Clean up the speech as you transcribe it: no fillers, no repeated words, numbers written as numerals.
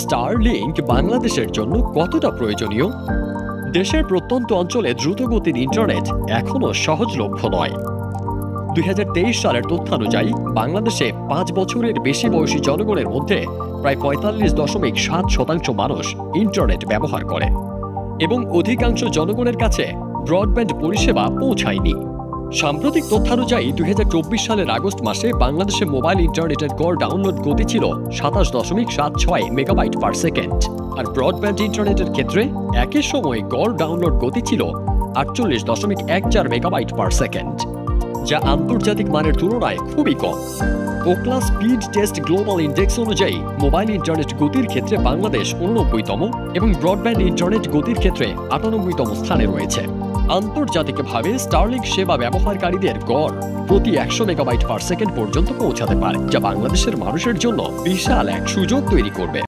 Starlink বাংলাদেশের জন্য কতটা প্রয়োজনীয়? দেশের প্রত্যন্ত অঞ্চলে দ্রুতগতির ইন্টারনেট এখনও সহজলভ্য নয়। 2023 সালের তথ্যানুযায়ী বাংলাদেশে 5 বছরের বেশি বয়সী জনগণের মধ্যে প্রায় 45.7% মানুষ ইন্টারনেট ব্যবহার করে এবং অধিকাংশ জনগণের কাছে ব্রডব্যান্ড পরিষেবা পৌঁছায়নি। সাম্প্রতিক তথ্যানুযায়ী 2024 সালের আগস্ট মাসে বাংলাদেশে মোবাইল ইন্টারনেটের গড় ডাউনলোড গতি ছিল 27.76 মেগাবাইট পার সেকেন্ড, আর ব্রডব্যান্ড ইন্টারনেটের ক্ষেত্রে একই সময়ে গড় ডাউনলোড গতি ছিল 48.14 মেগাবাইট পার সেকেন্ড, যা আন্তর্জাতিক মানের তুলনায় খুবই কম। Ookla speed test global index অনুযায়ী মোবাইল ইন্টারনেট গতির ক্ষেত্রে বাংলাদেশ 89তম এবং ব্রডব্যান্ড ইন্টারনেট গতির ক্ষেত্রে 98তম স্থানে রয়েছে। আন্তর্জাতিকভাবে স্টারলিংক সেবা ব্যবহারকারীদের গড় প্রতি 100 মেগাবাইট পার সেকেন্ড পর্যন্ত পৌঁছাতে পারে, যা বাংলাদেশের মানুষের জন্য বিশাল এক সুযোগ তৈরি করবে।